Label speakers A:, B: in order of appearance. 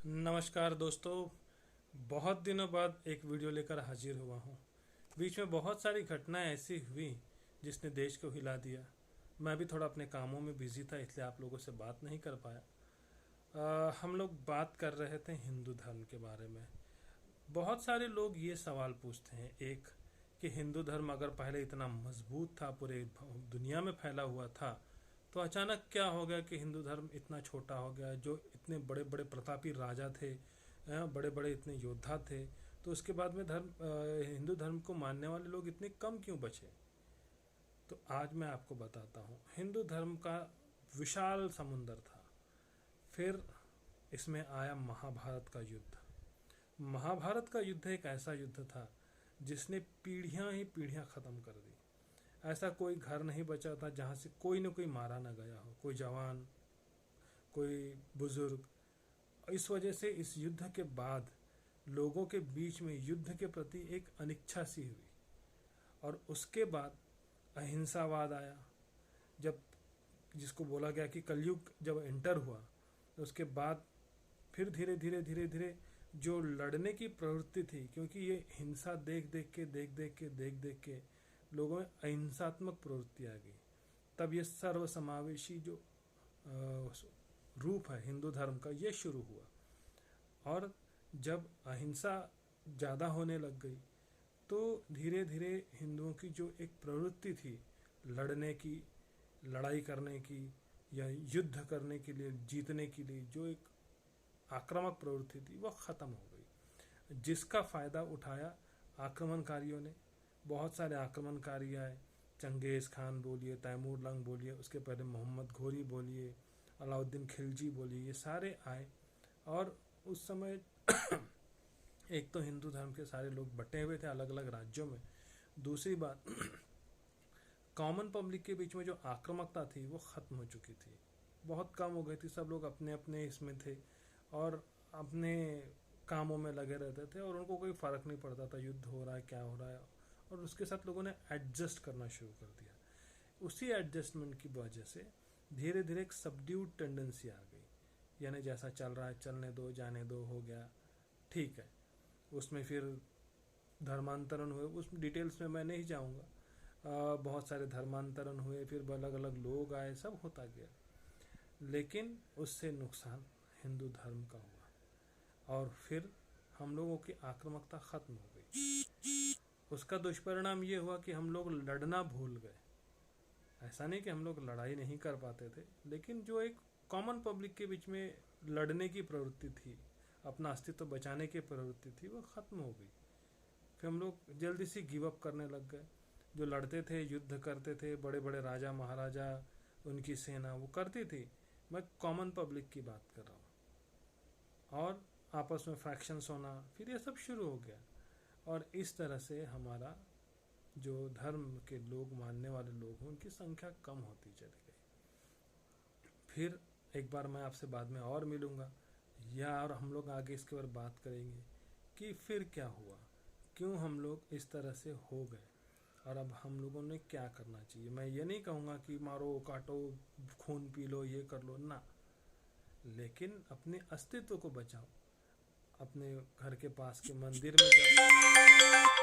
A: नमस्कार दोस्तों। बहुत दिनों बाद एक वीडियो लेकर हाजिर हुआ हूँ। बीच में बहुत सारी घटनाएं ऐसी हुई जिसने देश को हिला दिया। मैं भी थोड़ा अपने कामों में बिजी था, इसलिए आप लोगों से बात नहीं कर पाया। हम लोग बात कर रहे थे हिंदू धर्म के बारे में। बहुत सारे लोग ये सवाल पूछते हैं, एक कि हिंदू धर्म अगर पहले इतना मजबूत था, पूरे दुनिया में फैला हुआ था, तो अचानक क्या हो गया कि हिंदू धर्म इतना छोटा हो गया। जो इतने बड़े बड़े प्रतापी राजा थे, बड़े बड़े इतने योद्धा थे, तो उसके बाद में हिंदू धर्म को मानने वाले लोग इतने कम क्यों बचे। तो आज मैं आपको बताता हूँ। हिंदू धर्म का विशाल समुंदर था। फिर इसमें आया महाभारत का युद्ध। महाभारत का युद्ध एक ऐसा युद्ध था जिसने पीढ़ियां ही पीढ़ियां खत्म कर दी। ऐसा कोई घर नहीं बचा था जहाँ से कोई न कोई मारा न गया हो, कोई जवान, कोई बुजुर्ग। इस वजह से इस युद्ध के बाद लोगों के बीच में युद्ध के प्रति एक अनिच्छा सी हुई, और उसके बाद अहिंसावाद आया। जब जिसको बोला गया कि कलयुग जब एंटर हुआ, तो उसके बाद फिर धीरे धीरे धीरे धीरे जो लड़ने की प्रवृत्ति थी, क्योंकि ये हिंसा देख देख के लोगों में अहिंसात्मक प्रवृत्ति आ गई। तब ये सर्व समावेशी जो रूप है हिंदू धर्म का, ये शुरू हुआ। और जब अहिंसा ज़्यादा होने लग गई, तो धीरे धीरे हिंदुओं की जो एक प्रवृत्ति थी लड़ने की, लड़ाई करने की, या युद्ध करने के लिए, जीतने के लिए, जो एक आक्रामक प्रवृत्ति थी, वह ख़त्म हो गई। जिसका फ़ायदा उठाया आक्रमणकारियों ने। बहुत सारे आक्रमणकारी आए। चंगेज़ खान बोलिए, तैमूर लंग बोलिए, उसके पहले मोहम्मद घोरी बोलिए, अलाउद्दीन खिलजी बोलिए, ये सारे आए। और उस समय एक तो हिंदू धर्म के सारे लोग बटे हुए थे अलग अलग राज्यों में। दूसरी बात, कॉमन पब्लिक के बीच में जो आक्रामकता थी वो ख़त्म हो चुकी थी, बहुत कम हो गई थी। सब लोग अपने अपने इसमें थे और अपने कामों में लगे रहते थे, और उनको कोई फ़र्क नहीं पड़ता था युद्ध हो रहा है क्या हो रहा है। और उसके साथ लोगों ने एडजस्ट करना शुरू कर दिया। उसी एडजस्टमेंट की वजह से धीरे धीरे एक सबड्यूड टेंडेंसी आ गई, यानी जैसा चल रहा है चलने दो, जाने दो, हो गया, ठीक है। उसमें फिर धर्मांतरण हुए, उस डिटेल्स में मैं नहीं जाऊंगा। बहुत सारे धर्मांतरण हुए, फिर अलग अलग लोग आए, सब होता गया। लेकिन उससे नुकसान हिंदू धर्म का हुआ, और फिर हम लोगों की आक्रामकता ख़त्म हो गई। उसका दुष्परिणाम ये हुआ कि हम लोग लड़ना भूल गए। ऐसा नहीं कि हम लोग लड़ाई नहीं कर पाते थे, लेकिन जो एक कॉमन पब्लिक के बीच में लड़ने की प्रवृत्ति थी, अपना अस्तित्व बचाने की प्रवृत्ति थी, वो ख़त्म हो गई। फिर हम लोग जल्दी से गिव अप करने लग गए। जो लड़ते थे, युद्ध करते थे, बड़े बड़े राजा महाराजा, उनकी सेना वो करती थी। मैं कॉमन पब्लिक की बात कर रहा हूँ। और आपस में फ्रैक्शंस होना, फिर ये सब शुरू हो गया। और इस तरह से हमारा जो धर्म के लोग, मानने वाले लोग हैं, उनकी संख्या कम होती चली गई। फिर एक बार मैं आपसे बाद में और मिलूँगा, या और हम लोग आगे इसके बारे बात करेंगे कि फिर क्या हुआ, क्यों हम लोग इस तरह से हो गए, और अब हम लोगों ने क्या करना चाहिए। मैं ये नहीं कहूँगा कि मारो काटो, खून पी लो, ये कर लो ना, लेकिन अपने अस्तित्व को बचाओ। अपने घर के पास के मंदिर में जाओ,